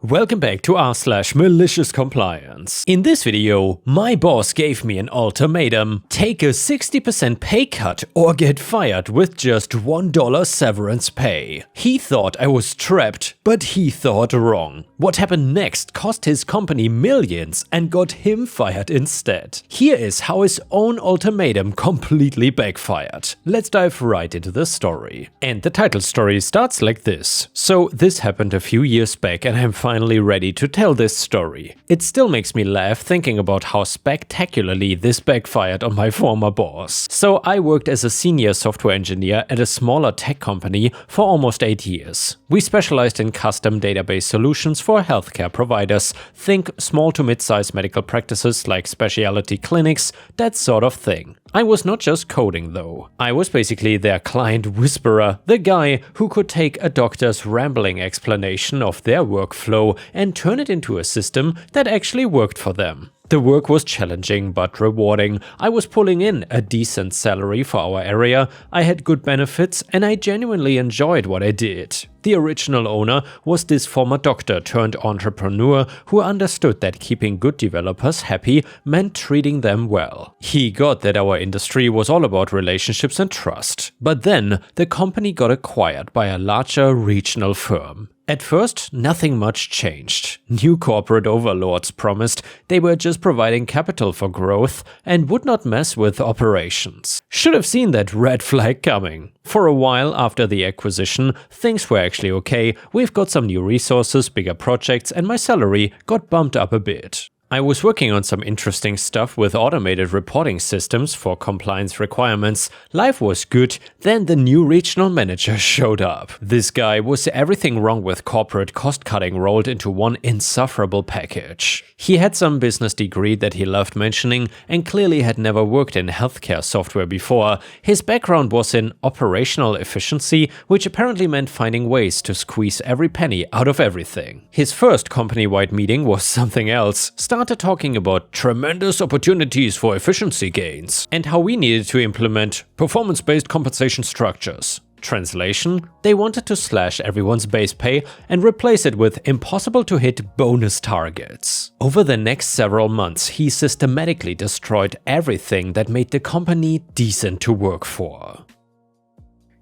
Welcome back to r/MaliciousCompliance. In this video, my boss gave me an ultimatum: take a 60% pay cut or get fired with just $1 severance pay. He thought I was trapped, but he thought wrong. What happened next cost his company millions and got him fired instead. Here is how his own ultimatum completely backfired. Let's dive right into the story. And the title story starts like this. So this happened a few years back and I'm finally ready to tell this story. It still makes me laugh thinking about how spectacularly this backfired on my former boss. So I worked as a senior software engineer at a smaller tech company for almost 8 years. We specialized in custom database solutions for healthcare providers. Think small to mid-sized medical practices like specialty clinics, that sort of thing. I was not just coding though. I was basically their client whisperer, the guy who could take a doctor's rambling explanation of their workflow and turn it into a system that actually worked for them. The work was challenging but rewarding. I was pulling in a decent salary for our area, I had good benefits, and I genuinely enjoyed what I did. The original owner was this former doctor turned entrepreneur who understood that keeping good developers happy meant treating them well. He got that our industry was all about relationships and trust. But then the company got acquired by a larger regional firm. At first, nothing much changed. New corporate overlords promised they were just providing capital for growth and would not mess with operations. Should have seen that red flag coming. For a while after the acquisition, things were actually okay. We've got some new resources, bigger projects, and my salary got bumped up a bit. I was working on some interesting stuff with automated reporting systems for compliance requirements. Life was good, then the new regional manager showed up. This guy was everything wrong with corporate cost-cutting rolled into one insufferable package. He had some business degree that he loved mentioning and clearly had never worked in healthcare software before. His background was in operational efficiency, which apparently meant finding ways to squeeze every penny out of everything. His first company-wide meeting was something else. Started talking about tremendous opportunities for efficiency gains and how we needed to implement performance-based compensation structures. Translation: they wanted to slash everyone's base pay and replace it with impossible-to-hit bonus targets. Over the next several months, he systematically destroyed everything that made the company decent to work for.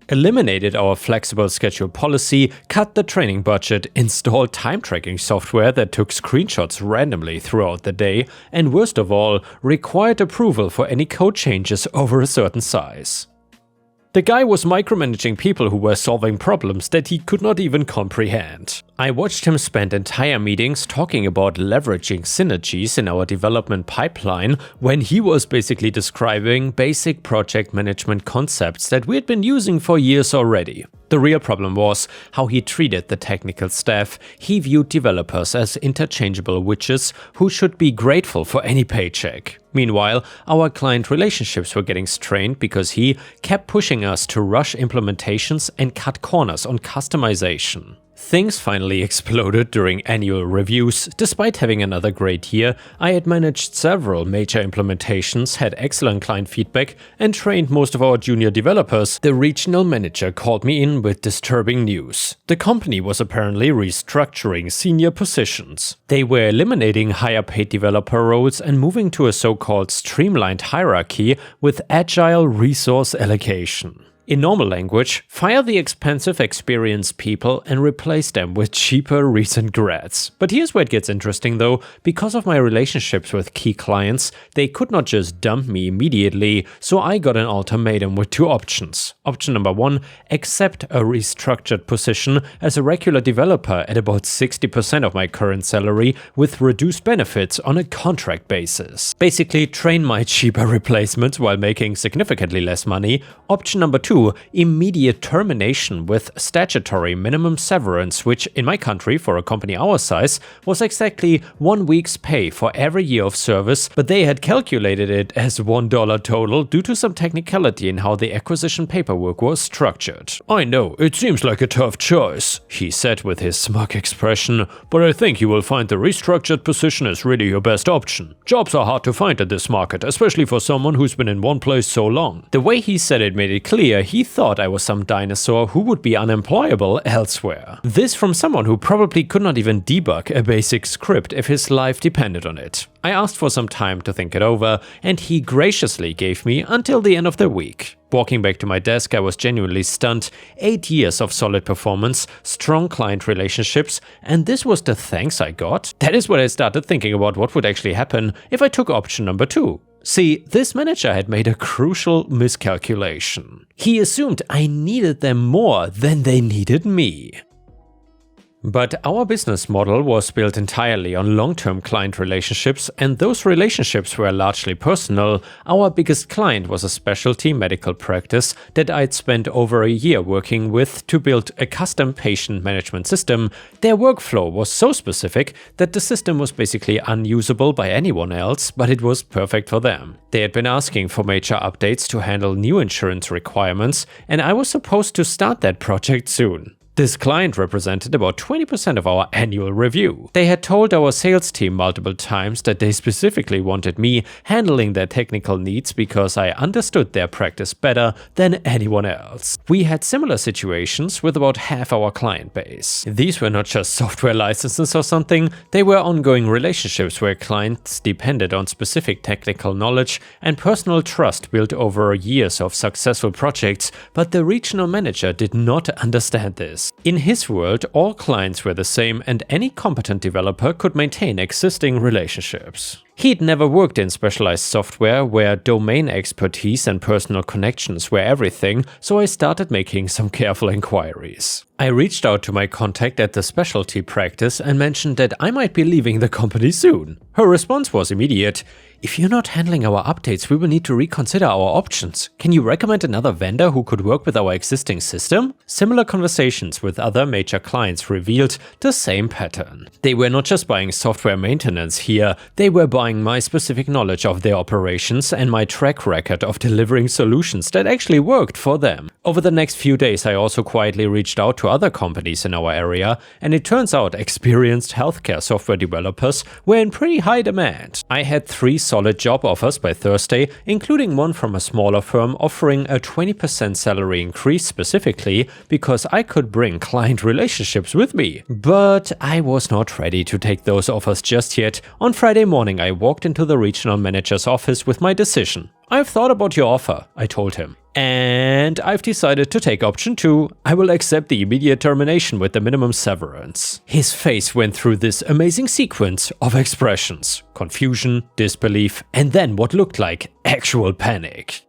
Eliminated our flexible schedule policy, cut the training budget, installed time tracking software that took screenshots randomly throughout the day, and worst of all, required approval for any code changes over a certain size. The guy was micromanaging people who were solving problems that he could not even comprehend. I watched him spend entire meetings talking about leveraging synergies in our development pipeline when he was basically describing basic project management concepts that we had been using for years already. The real problem was how he treated the technical staff. He viewed developers as interchangeable widgets who should be grateful for any paycheck. Meanwhile, our client relationships were getting strained because he kept pushing us to rush implementations and cut corners on customization. Things finally exploded during annual reviews. Despite having another great year, I had managed several major implementations, had excellent client feedback, and trained most of our junior developers. The regional manager called me in with disturbing news. The company was apparently restructuring senior positions. They were eliminating higher paid developer roles and moving to a so-called streamlined hierarchy with agile resource allocation. In normal language, fire the expensive, experienced people and replace them with cheaper recent grads. But here's where it gets interesting though. Because of my relationships with key clients, they could not just dump me immediately, so I got an ultimatum with two options. Option number one, accept a restructured position as a regular developer at about 60% of my current salary with reduced benefits on a contract basis. Basically, train my cheaper replacements while making significantly less money. Option number two, immediate termination with statutory minimum severance, which in my country, for a company our size, was exactly 1 week's pay for every year of service, but they had calculated it as $1 total due to some technicality in how the acquisition paperwork was structured. "I know, it seems like a tough choice," he said with his smug expression, "but I think you will find the restructured position is really your best option. Jobs are hard to find in this market, especially for someone who's been in one place so long." The way he said it made it clear he thought I was some dinosaur who would be unemployable elsewhere. This from someone who probably could not even debug a basic script if his life depended on it. I asked for some time to think it over, and he graciously gave me until the end of the week. Walking back to my desk, I was genuinely stunned. 8 years of solid performance, strong client relationships, and this was the thanks I got? That is when I started thinking about what would actually happen if I took option number 2. See, this manager had made a crucial miscalculation. He assumed I needed them more than they needed me. But our business model was built entirely on long-term client relationships, and those relationships were largely personal. Our biggest client was a specialty medical practice that I'd spent over a year working with to build a custom patient management system. Their workflow was so specific that the system was basically unusable by anyone else, but it was perfect for them. They had been asking for major updates to handle new insurance requirements, and I was supposed to start that project soon. This client represented about 20% of our annual review. They had told our sales team multiple times that they specifically wanted me handling their technical needs because I understood their practice better than anyone else. We had similar situations with about half our client base. These were not just software licenses or something, they were ongoing relationships where clients depended on specific technical knowledge and personal trust built over years of successful projects, but the regional manager did not understand this. In his world, all clients were the same and any competent developer could maintain existing relationships. He'd never worked in specialized software where domain expertise and personal connections were everything, so I started making some careful inquiries. I reached out to my contact at the specialty practice and mentioned that I might be leaving the company soon. Her response was immediate. "If you're not handling our updates, we will need to reconsider our options. Can you recommend another vendor who could work with our existing system?" Similar conversations with other major clients revealed the same pattern. They were not just buying software maintenance here, they were buying my specific knowledge of their operations and my track record of delivering solutions that actually worked for them. Over the next few days, I also quietly reached out to other companies in our area, and it turns out experienced healthcare software developers were in pretty high demand. I had 3 solid job offers by Thursday, including one from a smaller firm offering a 20% salary increase specifically because I could bring client relationships with me. But I was not ready to take those offers just yet. On Friday morning, I walked into the regional manager's office with my decision. "I've thought about your offer," I told him. "And I've decided to take option 2. I will accept the immediate termination with the minimum severance." His face went through this amazing sequence of expressions: confusion, disbelief, and then what looked like actual panic.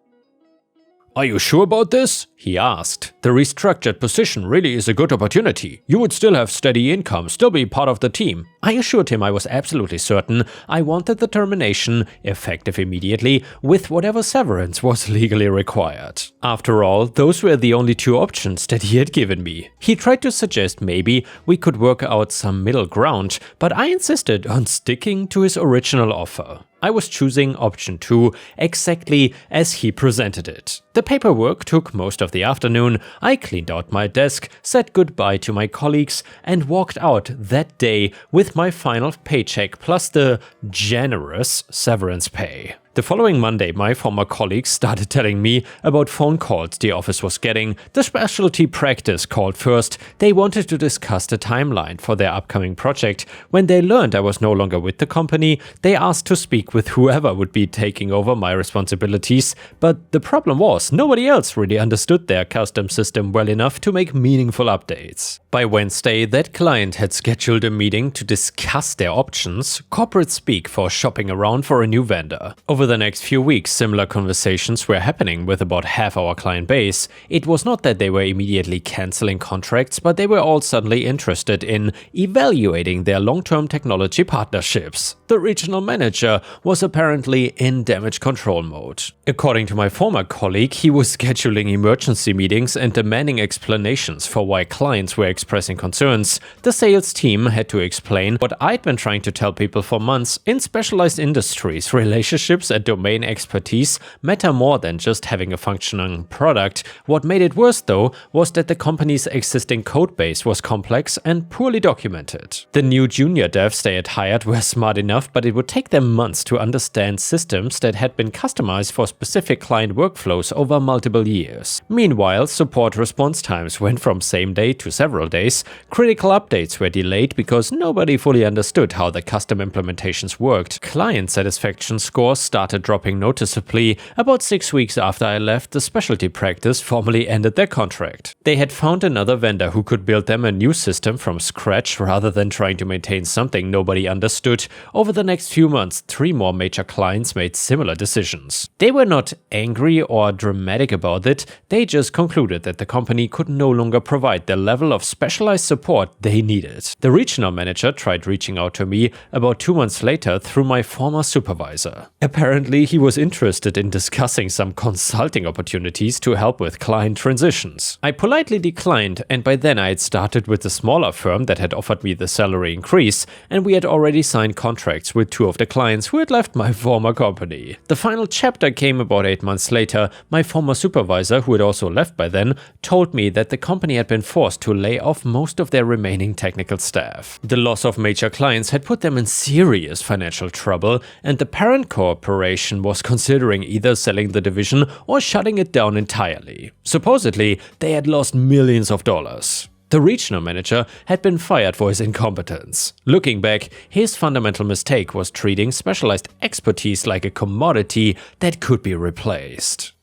"Are you sure about this?" he asked. "The restructured position really is a good opportunity. You would still have steady income, still be part of the team." I assured him I was absolutely certain. I wanted the termination, effective immediately, with whatever severance was legally required. After all, those were the only 2 options that he had given me. He tried to suggest maybe we could work out some middle ground, but I insisted on sticking to his original offer. I was choosing option 2 exactly as he presented it. The paperwork took most of the afternoon. I cleaned out my desk, said goodbye to my colleagues, and walked out that day with my final paycheck plus the generous severance pay. The following Monday, my former colleagues started telling me about phone calls the office was getting. The specialty practice called first. They wanted to discuss the timeline for their upcoming project. When they learned I was no longer with the company, they asked to speak with whoever would be taking over my responsibilities. But the problem was, nobody else really understood their custom system well enough to make meaningful updates. By Wednesday, that client had scheduled a meeting to discuss their options, corporate speak for shopping around for a new vendor. Over the next few weeks, similar conversations were happening with about half our client base. It was not that they were immediately canceling contracts, but they were all suddenly interested in evaluating their long-term technology partnerships. The regional manager was apparently in damage control mode. According to my former colleague, he was scheduling emergency meetings and demanding explanations for why clients were expressing concerns. The sales team had to explain what I'd been trying to tell people for months. In specialized industries, relationships and domain expertise matter more than just having a functioning product. What made it worse, though, was that the company's existing code base was complex and poorly documented. The new junior devs they had hired were smart enough, but it would take them months to understand systems that had been customized for specific client workflows over over multiple years. Meanwhile, support response times went from same day to several days, critical updates were delayed because nobody fully understood how the custom implementations worked, client satisfaction scores started dropping noticeably. About 6 weeks after I left, the specialty practice formally ended their contract. They had found another vendor who could build them a new system from scratch rather than trying to maintain something nobody understood. Over the next few months, 3 more major clients made similar decisions. They were not angry or dramatic about it, they just concluded that the company could no longer provide the level of specialized support they needed. The regional manager tried reaching out to me about 2 months later through my former supervisor. Apparently, he was interested in discussing some consulting opportunities to help with client transitions. I politely declined, and by then I had started with a smaller firm that had offered me the salary increase, and we had already signed contracts with 2 of the clients who had left my former company. The final chapter came about 8 months later. My former supervisor, who had also left by then, told me that the company had been forced to lay off most of their remaining technical staff. The loss of major clients had put them in serious financial trouble, and the parent corporation was considering either selling the division or shutting it down entirely. Supposedly, they had lost millions of dollars. The regional manager had been fired for his incompetence. Looking back, his fundamental mistake was treating specialized expertise like a commodity that could be replaced.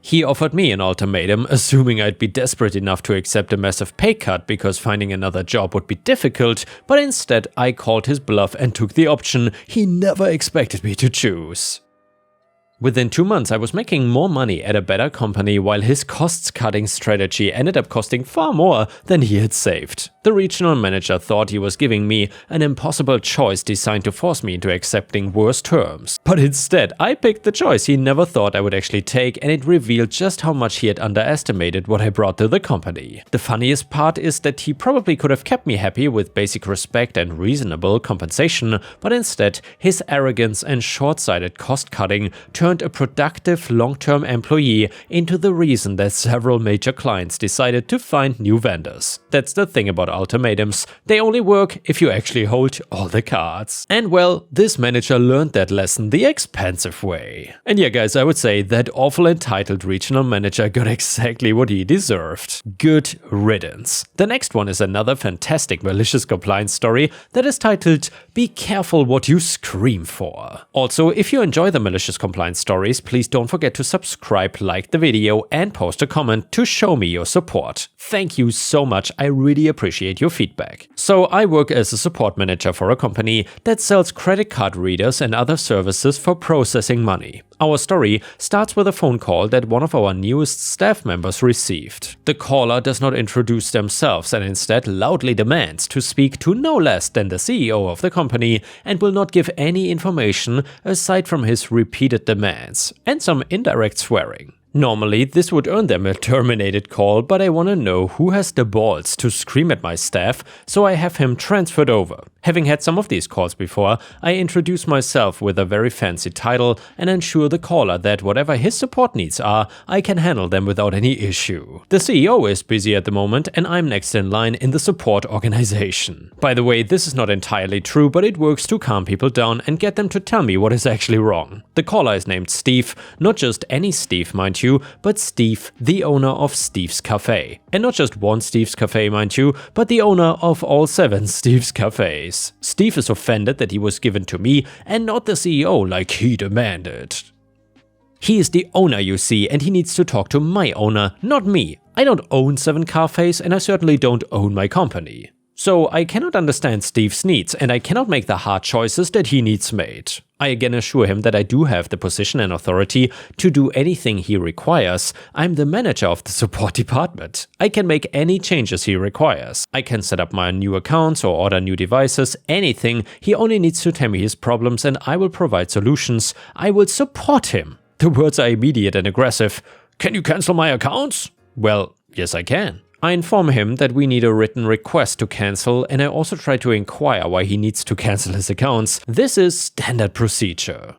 He offered me an ultimatum, assuming I'd be desperate enough to accept a massive pay cut because finding another job would be difficult, but instead I called his bluff and took the option he never expected me to choose. Within 2 months, I was making more money at a better company while his costs-cutting strategy ended up costing far more than he had saved. The regional manager thought he was giving me an impossible choice designed to force me into accepting worse terms. But instead, I picked the choice he never thought I would actually take, and it revealed just how much he had underestimated what I brought to the company. The funniest part is that he probably could have kept me happy with basic respect and reasonable compensation, but instead, his arrogance and short-sighted cost-cutting turned a productive long-term employee into the reason that several major clients decided to find new vendors. That's the thing about ultimatums, they only work if you actually hold all the cards. And well, this manager learned that lesson the expensive way. And yeah guys, I would say that awful entitled regional manager got exactly what he deserved. Good riddance. The next one is another fantastic malicious compliance story that is titled "Be Careful What You Scream For." Also, if you enjoy the malicious compliance stories, please don't forget to subscribe, like the video, and post a comment to show me your support. Thank you so much, I really appreciate your feedback. So I work as a support manager for a company that sells credit card readers and other services for processing money. Our story starts with a phone call that one of our newest staff members received. The caller does not introduce themselves and instead loudly demands to speak to no less than the CEO of the company and will not give any information aside from his repeated demands and some indirect swearing. Normally, this would earn them a terminated call, but I want to know who has the balls to scream at my staff, so I have him transferred over. Having had some of these calls before, I introduce myself with a very fancy title and ensure the caller that whatever his support needs are, I can handle them without any issue. The CEO is busy at the moment and I'm next in line in the support organization. By the way, this is not entirely true, but it works to calm people down and get them to tell me what is actually wrong. The caller is named Steve, not just any Steve, mind you, but Steve, the owner of Steve's Cafe. And not just one Steve's Cafe, mind you, but the owner of all 7 Steve's Cafes. Steve is offended that he was given to me and not the CEO like he demanded. He is the owner, you see, and he needs to talk to my owner, not me. I don't own 7 cafes and I certainly don't own my company. So I cannot understand Steve's needs and I cannot make the hard choices that he needs made. I again assure him that I do have the position and authority to do anything he requires. I'm the manager of the support department. I can make any changes he requires. I can set up my new accounts or order new devices, anything. He only needs to tell me his problems and I will provide solutions. I will support him. The words are immediate and aggressive. Can you cancel my accounts? Well, yes I can. I inform him that we need a written request to cancel, and I also try to inquire why he needs to cancel his accounts. This is standard procedure.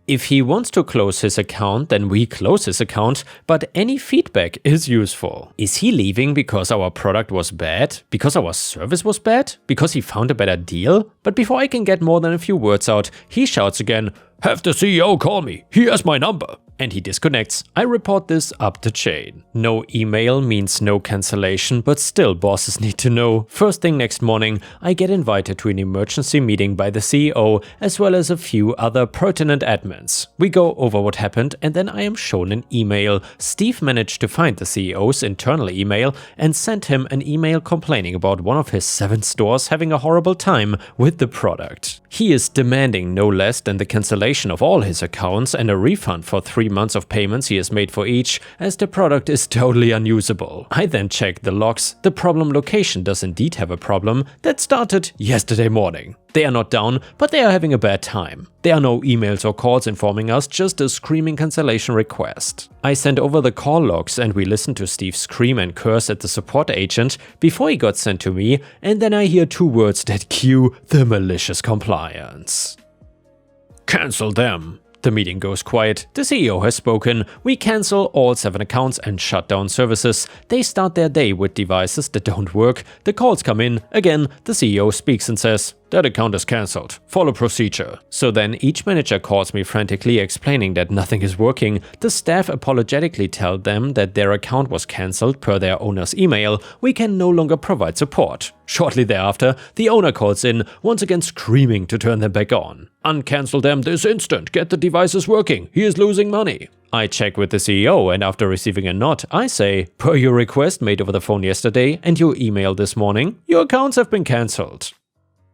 If he wants to close his account, then we close his account, but any feedback is useful. Is he leaving because our product was bad? Because our service was bad? Because he found a better deal? But before I can get more than a few words out, he shouts again, "Have the CEO call me, he has my number." And he disconnects. I report this up the chain. No email means no cancellation, but still bosses need to know. First thing next morning, I get invited to an emergency meeting by the CEO as well as a few other pertinent admins. We go over what happened and then I am shown an email. Steve managed to find the CEO's internal email and sent him an email complaining about one of his 7 stores having a horrible time with the product. He is demanding no less than the cancellation of all his accounts and a refund for 3 months of payments he has made for each, as the product is totally unusable. I then check the logs. The problem location does indeed have a problem that started yesterday morning. They are not down, but they are having a bad time. There are no emails or calls informing us, just a screaming cancellation request. I send over the call logs and we listen to Steve scream and curse at the support agent before he got sent to me, and then I hear 2 words that cue the malicious compliance. Cancel them. The meeting goes quiet, the CEO has spoken, we cancel all 7 accounts and shut down services. They start their day with devices that don't work, the calls come in, again the CEO speaks and says, that account is cancelled. Follow procedure. So then each manager calls me frantically explaining that nothing is working. The staff apologetically tell them that their account was cancelled per their owner's email. We can no longer provide support. Shortly thereafter, the owner calls in, once again screaming to turn them back on. Uncancel them this instant. Get the devices working. He is losing money. I check with the CEO and after receiving a nod, I say, per your request made over the phone yesterday and your email this morning, your accounts have been cancelled.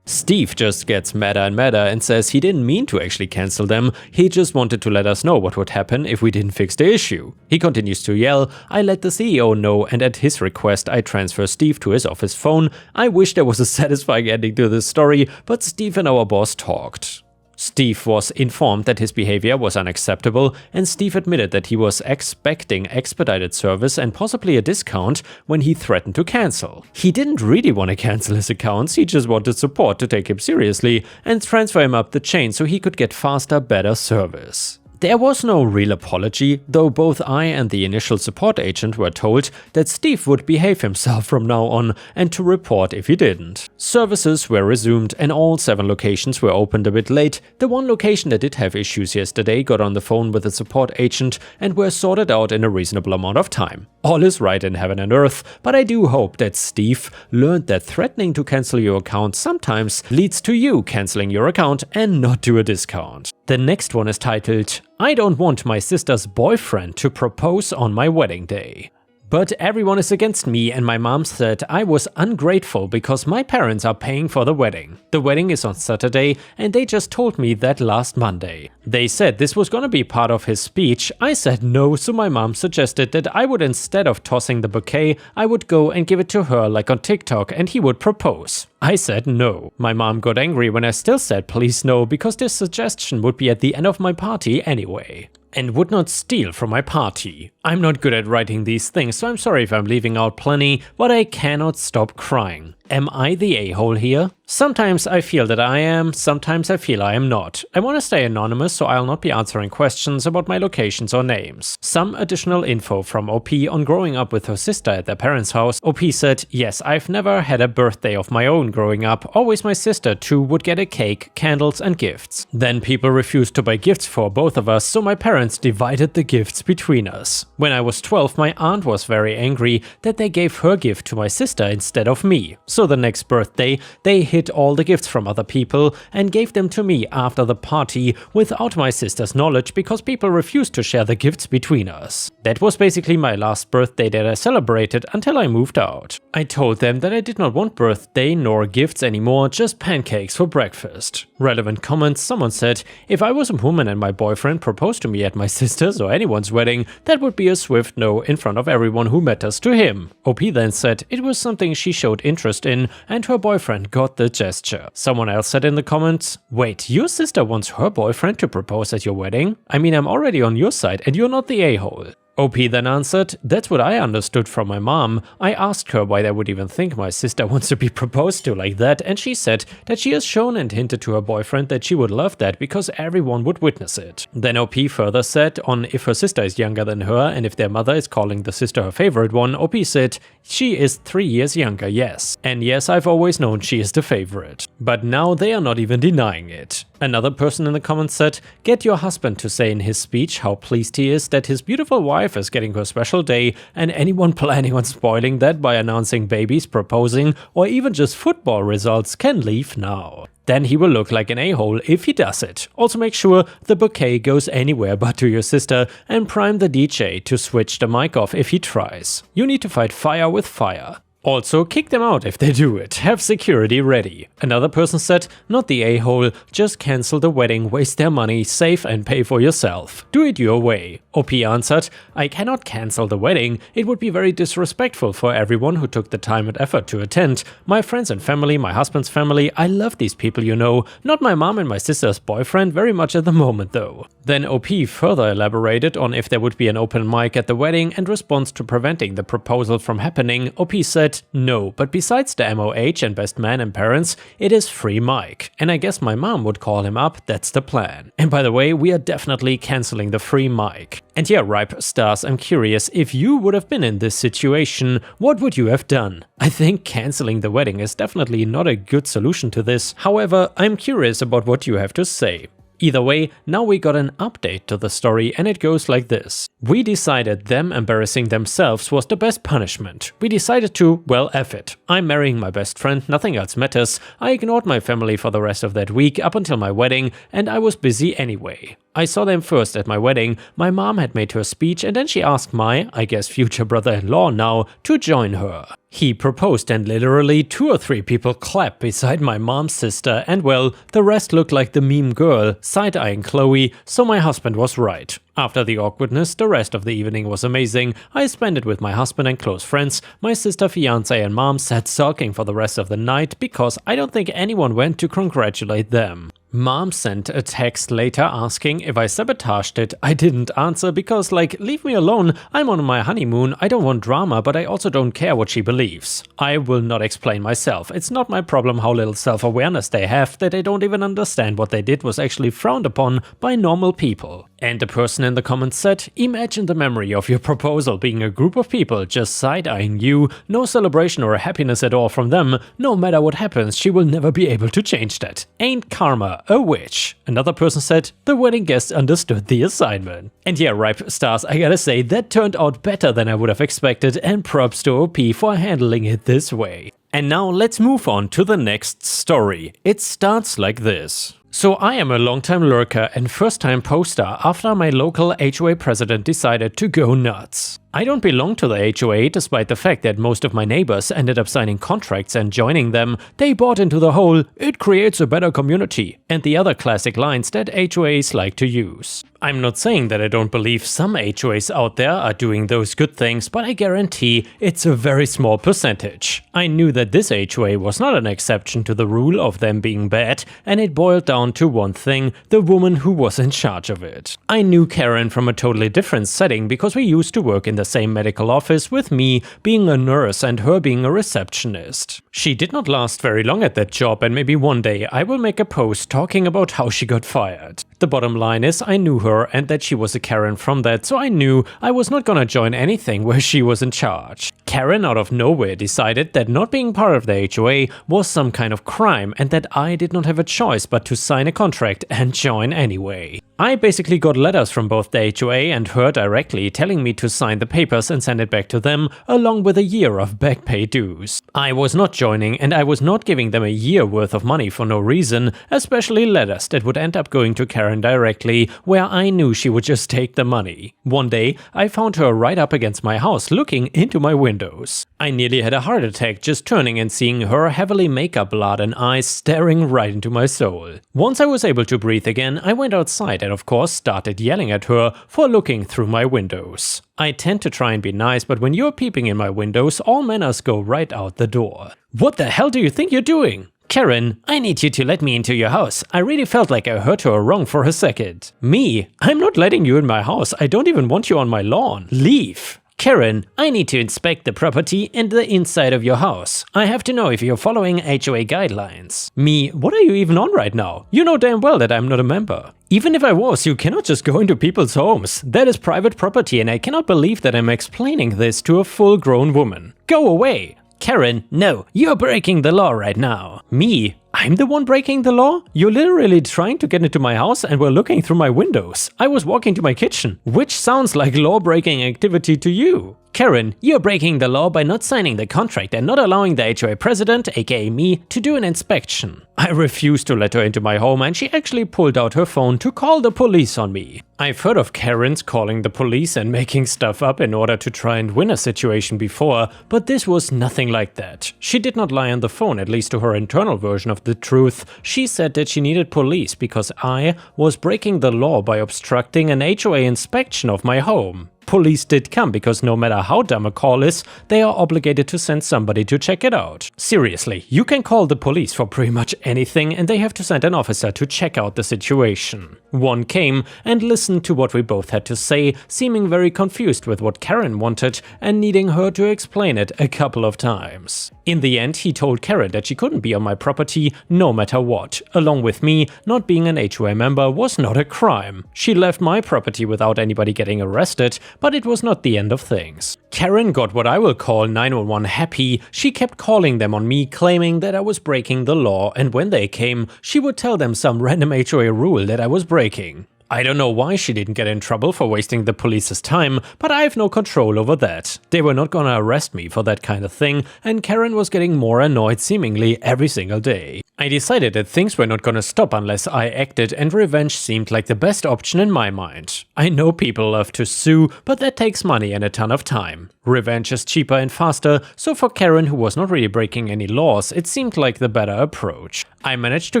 Steve just gets madder and madder and says he didn't mean to actually cancel them, he just wanted to let us know what would happen if we didn't fix the issue. He continues to yell, I let the CEO know and at his request I transfer Steve to his office phone. I wish there was a satisfying ending to this story, but Steve and our boss talked. Steve was informed that his behavior was unacceptable, and Steve admitted that he was expecting expedited service and possibly a discount when he threatened to cancel. He didn't really want to cancel his accounts, he just wanted support to take him seriously and transfer him up the chain so he could get faster, better service. There was no real apology, though both I and the initial support agent were told that Steve would behave himself from now on and to report if he didn't. Services were resumed and all 7 locations were opened a bit late. The one location that did have issues yesterday got on the phone with the support agent and were sorted out in a reasonable amount of time. All is right in heaven and earth, but I do hope that Steve learned that threatening to cancel your account sometimes leads to you canceling your account and not to a discount. The next one is titled, I don't want my sister's boyfriend to propose on my wedding day. But everyone is against me and my mom said I was ungrateful because my parents are paying for the wedding. The wedding is on Saturday and they just told me that last Monday. They said this was gonna be part of his speech. I said no, so my mom suggested that I would, instead of tossing the bouquet, I would go and give it to her like on TikTok and he would propose. I said no. My mom got angry when I still said please no because this suggestion would be at the end of my party anyway. And would not steal from my party. I'm not good at writing these things, so I'm sorry if I'm leaving out plenty, but I cannot stop crying. Am I the a-hole here? Sometimes I feel that I am, sometimes I feel I am not. I want to stay anonymous, so I'll not be answering questions about my locations or names. Some additional info from OP on growing up with her sister at their parents' house. OP said, yes, I've never had a birthday of my own growing up, always my sister too would get a cake, candles and gifts. Then people refused to buy gifts for both of us, so my parents divided the gifts between us. When I was 12, my aunt was very angry that they gave her gift to my sister instead of me. So the next birthday, they hid all the gifts from other people and gave them to me after the party without my sister's knowledge because people refused to share the gifts between us. That was basically my last birthday that I celebrated until I moved out. I told them that I did not want birthday nor gifts anymore, just pancakes for breakfast. Relevant comments, someone said, if I was a woman and my boyfriend proposed to me at my sister's or anyone's wedding, that would be a swift no in front of everyone who matters to him. OP then said it was something she showed interest in and her boyfriend got the gesture. Someone else said in the comments, wait, your sister wants her boyfriend to propose at your wedding? I mean, I'm already on your side and you're not the a-hole. OP then answered, that's what I understood from my mom. I asked her why they would even think my sister wants to be proposed to like that, and she said that she has shown and hinted to her boyfriend that she would love that because everyone would witness it. Then OP further said on if her sister is younger than her and if their mother is calling the sister her favorite one, OP said, she is 3 years younger, yes. And yes, I've always known she is the favorite. But now they are not even denying it. Another person in the comments said, get your husband to say in his speech how pleased he is that his beautiful wife is getting her special day, and anyone planning on spoiling that by announcing babies, proposing, or even just football results can leave now. Then he will look like an a-hole if he does it. Also make sure the bouquet goes anywhere but to your sister, and prime the DJ to switch the mic off if he tries. You need to fight fire with fire. Also, kick them out if they do it. Have security ready. Another person said, not the a-hole, just cancel the wedding, waste their money, save and pay for yourself. Do it your way. OP answered, I cannot cancel the wedding. It would be very disrespectful for everyone who took the time and effort to attend. My friends and family, my husband's family, I love these people, you know. Not my mom and my sister's boyfriend very much at the moment though. Then OP further elaborated on if there would be an open mic at the wedding, and response to preventing the proposal from happening, OP said, no, but besides the MOH and best man and parents, it is free mic. And I guess my mom would call him up, that's the plan. And by the way, we are definitely cancelling the free mic. And yeah, Ripe Stars, I'm curious, if you would have been in this situation, what would you have done? I think cancelling the wedding is definitely not a good solution to this. However, I'm curious about what you have to say. Either way, now we got an update to the story, and it goes like this. We decided them embarrassing themselves was the best punishment. We decided to, well, F it. I'm marrying my best friend, nothing else matters. I ignored my family for the rest of that week up until my wedding, and I was busy anyway. I saw them first at my wedding, my mom had made her speech, and then she asked my, I guess future brother-in-law now, to join her. He proposed and literally 2 or 3 people clapped beside my mom's sister, and well, the rest looked like the meme girl, side-eyeing Chloe, so my husband was right. After the awkwardness, the rest of the evening was amazing. I spent it with my husband and close friends. My sister, fiance and mom sat sulking for the rest of the night because I don't think anyone went to congratulate them. Mom sent a text later asking if I sabotaged it. I didn't answer because, like, leave me alone, I'm on my honeymoon, I don't want drama, but I also don't care what she believes. I will not explain myself. It's not my problem how little self-awareness they have, that they don't even understand what they did was actually frowned upon by normal people. And the person in the comments said, imagine the memory of your proposal being a group of people just side-eyeing you, no celebration or happiness at all from them. No matter what happens, she will never be able to change that. Ain't karma a witch? Another person said, the wedding guests understood the assignment. And yeah, Ripe Stars, I gotta say, that turned out better than I would have expected, and props to OP for handling it this way. And now let's move on to the next story. It starts like this. So I am a long-time lurker and first-time poster after my local HOA president decided to go nuts. I don't belong to the HOA despite the fact that most of my neighbors ended up signing contracts and joining them. They bought into the whole, it creates a better community, and the other classic lines that HOAs like to use. I'm not saying that I don't believe some HOAs out there are doing those good things, but I guarantee it's a very small percentage. I knew that this HOA was not an exception to the rule of them being bad, and it boiled down to one thing, the woman who was in charge of it. I knew Karen from a totally different setting because we used to work in the same medical office, with me being a nurse and her being a receptionist. She did not last very long at that job, and maybe one day I will make a post talking about how she got fired. The bottom line is I knew her and that she was a Karen from that, so I knew I was not gonna join anything where she was in charge. Karen out of nowhere decided that not being part of the HOA was some kind of crime and that I did not have a choice but to sign a contract and join anyway. I basically got letters from both the HOA and her directly telling me to sign the papers and send it back to them, along with a year of back pay dues. I was not joining, and I was not giving them a year worth of money for no reason, especially letters that would end up going to Karen directly, where I knew she would just take the money. One day, I found her right up against my house looking into my windows. I nearly had a heart attack just turning and seeing her heavily makeup-laden eyes staring right into my soul. Once I was able to breathe again, I went outside and of course started yelling at her for looking through my windows. I tend to try and be nice, but when you're peeping in my windows, all manners go right out the door. What the hell do you think you're doing? Karen, I need you to let me into your house. I really felt like I hurt her wrong for a second. Me? I'm not letting you in my house. I don't even want you on my lawn. Leave. Karen, I need to inspect the property and the inside of your house. I have to know if you're following HOA guidelines. Me, what are you even on right now? You know damn well that I'm not a member. Even if I was, you cannot just go into people's homes. That is private property and I cannot believe that I'm explaining this to a full-grown woman. Go away. Karen, no, you're breaking the law right now. Me, I'm the one breaking the law? You're literally trying to get into my house and were looking through my windows. I was walking to my kitchen, which sounds like law-breaking activity to you. Karen, you're breaking the law by not signing the contract and not allowing the HOA president, aka me, to do an inspection. I refused to let her into my home and she actually pulled out her phone to call the police on me. I've heard of Karens calling the police and making stuff up in order to try and win a situation before, but this was nothing like that. She did not lie on the phone, at least to her internal version of the truth. She said that she needed police because I was breaking the law by obstructing an HOA inspection of my home. Police did come because no matter how dumb a call is, they are obligated to send somebody to check it out. Seriously, you can call the police for pretty much anything and they have to send an officer to check out the situation. One came and listened to what we both had to say, seeming very confused with what Karen wanted and needing her to explain it a couple of times. In the end, he told Karen that she couldn't be on my property no matter what. Along with me, not being an HOA member was not a crime. She left my property without anybody getting arrested, but it was not the end of things. Karen got what I will call 911 happy. She kept calling them on me, claiming that I was breaking the law, and when they came, she would tell them some random HOA rule that I was breaking. I don't know why she didn't get in trouble for wasting the police's time, but I have no control over that. They were not gonna arrest me for that kind of thing, and Karen was getting more annoyed seemingly every single day. I decided that things were not gonna stop unless I acted, and revenge seemed like the best option in my mind. I know people love to sue, but that takes money and a ton of time. Revenge is cheaper and faster, so for Karen, who was not really breaking any laws, it seemed like the better approach. I managed to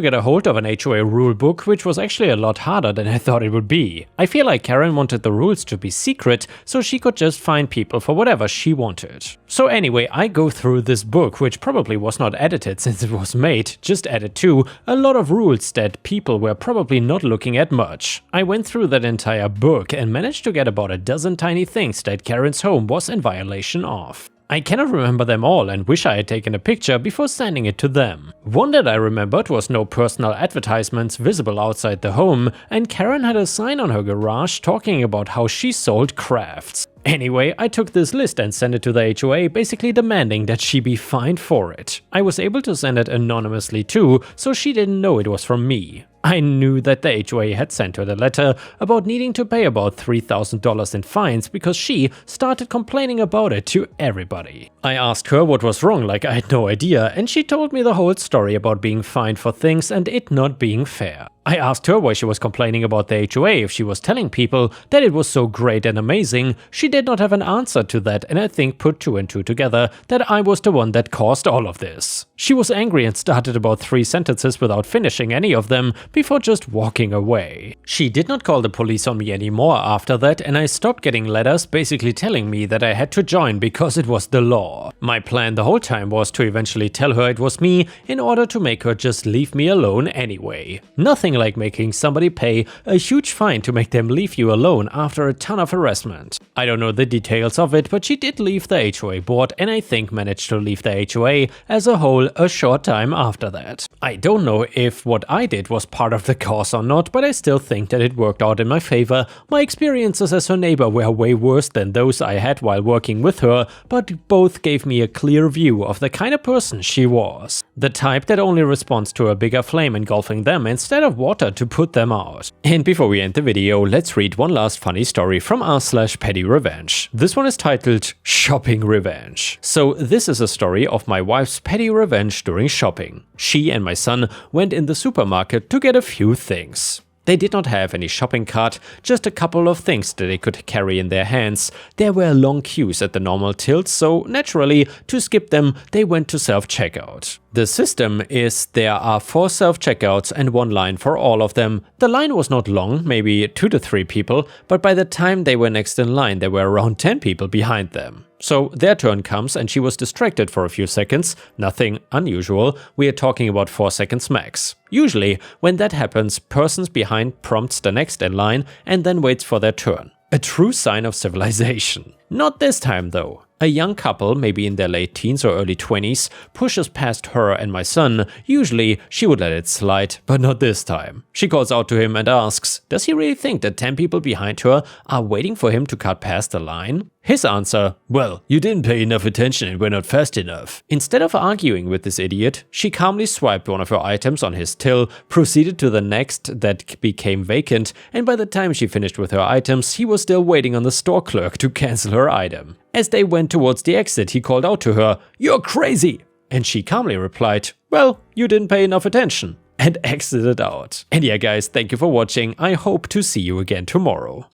get a hold of an HOA rulebook, which was actually a lot harder than I thought it would be. I feel like Karen wanted the rules to be secret, so she could just fine people for whatever she wanted. So anyway, I go through this book, which probably was not edited since it was made, just added to, a lot of rules that people were probably not looking at much. I went through that entire book and managed to get about a dozen tiny things that Karen's home was in violation of. I cannot remember them all and wish I had taken a picture before sending it to them. One that I remembered was no personal advertisements visible outside the home, and Karen had a sign on her garage talking about how she sold crafts. Anyway, I took this list and sent it to the HOA, basically demanding that she be fined for it. I was able to send it anonymously too, so she didn't know it was from me. I knew that the HOA had sent her the letter about needing to pay about $3,000 in fines because she started complaining about it to everybody. I asked her what was wrong, like I had no idea, and she told me the whole story about being fined for things and it not being fair. I asked her why she was complaining about the HOA if she was telling people that it was so great and amazing. She did not have an answer to that, and I think put two and two together that I was the one that caused all of this. She was angry and started about 3 sentences without finishing any of them before just walking away. She did not call the police on me anymore after that, and I stopped getting letters basically telling me that I had to join because it was the law. My plan the whole time was to eventually tell her it was me in order to make her just leave me alone anyway. Nothing like making somebody pay a huge fine to make them leave you alone after a ton of harassment. I don't know the details of it, but she did leave the HOA board and I think managed to leave the HOA as a whole a short time after that. I don't know if what I did was part of the cause or not, but I still think that it worked out in my favor. My experiences as her neighbor were way worse than those I had while working with her, but both gave me a clear view of the kind of person she was. The type that only responds to a bigger flame engulfing them instead of water to put them out. And before we end the video, let's read one last funny story from r/petty revenge. This one is titled Shopping Revenge. So this is a story of my wife's petty revenge during shopping. She and my son went in the supermarket to get a few things. They did not have any shopping cart, just a couple of things that they could carry in their hands. There were long queues at the normal tills, so naturally, to skip them, they went to self-checkout. The system is there are 4 self-checkouts and 1 line for all of them. The line was not long, maybe 2 to 3 people, but by the time they were next in line, there were around 10 people behind them. So their turn comes and she was distracted for a few seconds, nothing unusual, we are talking about 4 seconds max. Usually, when that happens, persons behind prompts the next in line and then waits for their turn. A true sign of civilization. Not this time though. A young couple, maybe in their late teens or early 20s, pushes past her and my son. Usually, she would let it slide, but not this time. She calls out to him and asks, does he really think that 10 people behind her are waiting for him to cut past the line? His answer, well, you didn't pay enough attention and were not fast enough. Instead of arguing with this idiot, she calmly swiped one of her items on his till, proceeded to the next that became vacant, and by the time she finished with her items, he was still waiting on the store clerk to cancel her item. As they went towards the exit, he called out to her, "You're crazy!" And she calmly replied, "Well, you didn't pay enough attention," and exited out. And yeah guys, thank you for watching. I hope to see you again tomorrow.